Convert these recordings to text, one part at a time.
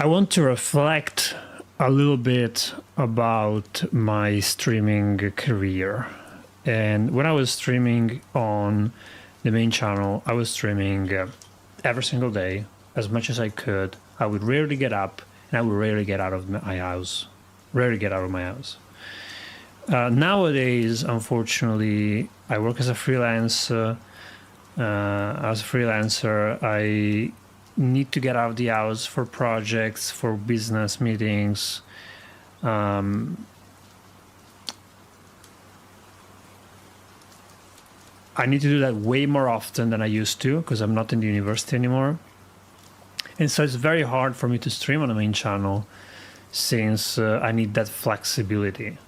I want to reflect a little bit about my streaming career. And when I was streaming on the main channel, I was streaming every single day as much as I could. I would rarely get up, and I would rarely get out of my house. Nowadays, unfortunately, I work as a freelancer. I need to get out of the house for projects, for business meetings. I need to do that way more often than I used to because I'm not in the university anymore. And so it's very hard for me to stream on the main channel since I need that flexibility.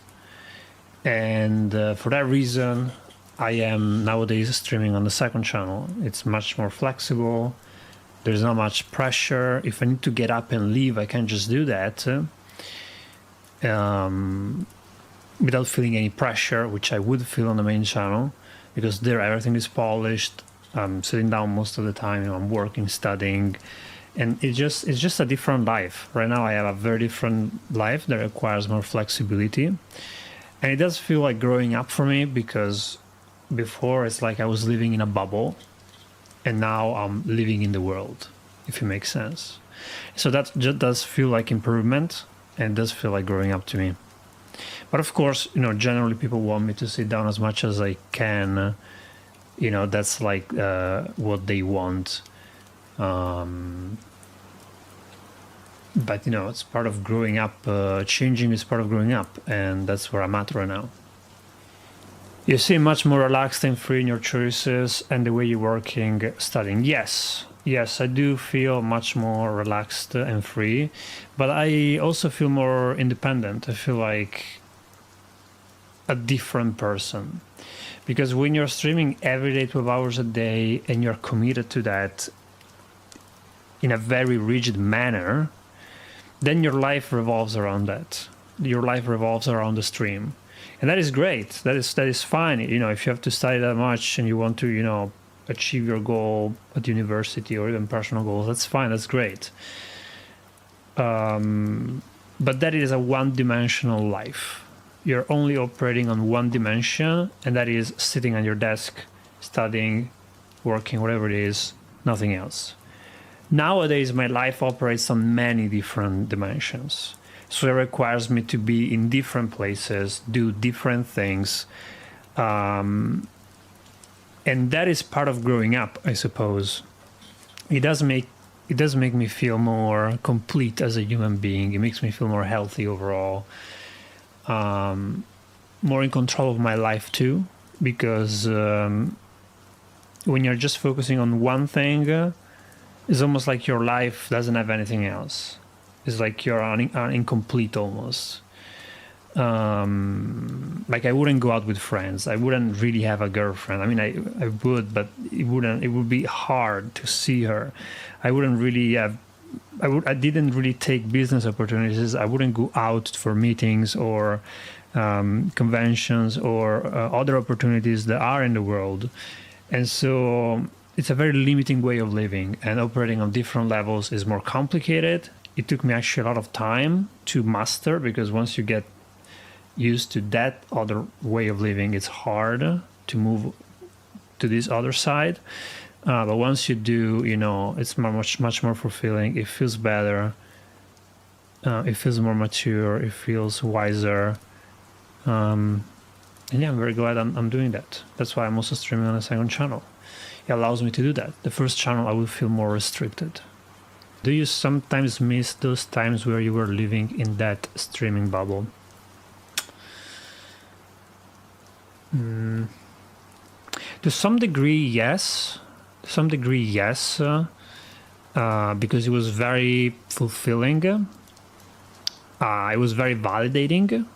And for that reason, I am nowadays streaming on the second channel. It's much more flexible. There's not much pressure. If I need to get up and leave, I can just do that without feeling any pressure, which I would feel on the main channel, because there everything is polished. I'm sitting down most of the time. I'm working, studying, and it's just a different life. Right now, I have a very different life that requires more flexibility, and it does feel like growing up for me because before it's like I was living in a bubble. And now I'm living in the world, if it makes sense. So that just does feel like improvement, and it does feel like growing up to me. But of course, generally people want me to sit down as much as I can. That's like what they want. But it's part of growing up. Changing is part of growing up, and that's where I'm at right now. You seem much more relaxed and free in your choices and the way you're working, studying. Yes, I do feel much more relaxed and free, but I also feel more independent. I feel like a different person. Because when you're streaming every day, 12 hours a day, and you're committed to that in a very rigid manner, then your life revolves around that. Your life revolves around the stream. And that is great. That is fine. If you have to study that much and you want to, achieve your goal at university or even personal goals, that's fine. That's great. But that is a one-dimensional life. You're only operating on one dimension, and that is sitting on your desk, studying, working, whatever it is, nothing else. Nowadays, my life operates on many different dimensions. So it requires me to be in different places, do different things. And that is part of growing up, I suppose. It does make me feel more complete as a human being. It makes me feel more healthy overall. More in control of my life too, because when you're just focusing on one thing, it's almost like your life doesn't have anything else. It's like you're incomplete almost. Like I wouldn't go out with friends. I wouldn't really have a girlfriend. I mean, I would, but it would be hard to see her. I wouldn't really have. I didn't really take business opportunities. I wouldn't go out for meetings or conventions or other opportunities that are in the world. And so it's a very limiting way of living, and operating on different levels is more complicated. It took me actually a lot of time to master, because once you get used to that other way of living, it's hard to move to this other side. But once you do, it's much more fulfilling. It feels better. It feels more mature. It feels wiser. And yeah, I'm very glad I'm doing that. That's why I'm also streaming on the second channel. It allows me to do that. The first channel, I would feel more restricted. Do you sometimes miss those times where you were living in that streaming bubble? To some degree, yes. Because it was very fulfilling. It was very validating.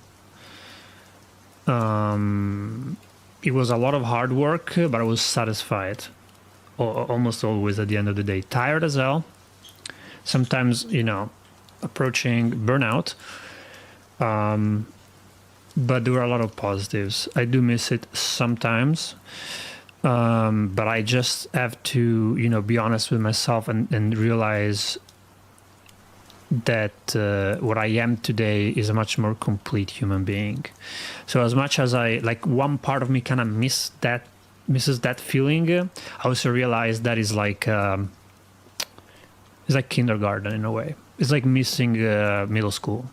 It was a lot of hard work, but I was satisfied. Almost always at the end of the day. Tired as hell. Sometimes, approaching burnout. But there were a lot of positives. I do miss it sometimes. But I just have to, be honest with myself and realize that what I am today is a much more complete human being. So as much as I like, one part of me kind of misses that feeling, I also realize that is like it's like kindergarten in a way. It's like missing middle school.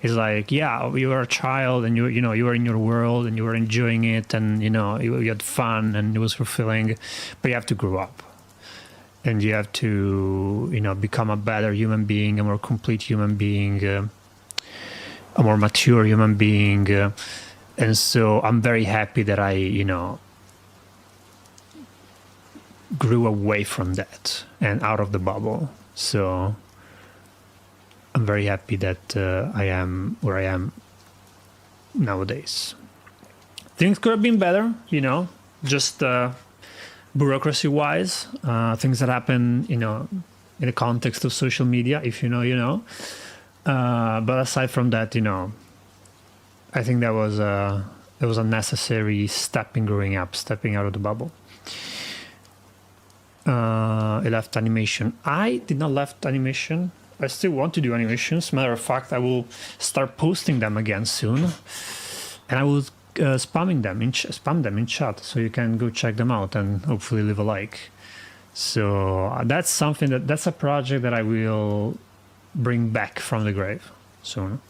It's like, yeah, you were a child and you were in your world and you were enjoying it, and you had fun and it was fulfilling, but you have to grow up. And you have to, become a better human being, a more complete human being, a more mature human being. And so I'm very happy that I, grew away from that and out of the bubble. So I'm very happy that I am where I am nowadays. Things could have been better, just bureaucracy-wise, things that happen, in the context of social media. If you know, you know. But aside from that, I think that was a necessary step in growing up, stepping out of the bubble. I left animation. I did not left animation. I still want to do animations. Matter of fact, I will start posting them again soon, and I will spam them in chat, so you can go check them out and hopefully leave a like. So that's a project that I will bring back from the grave soon.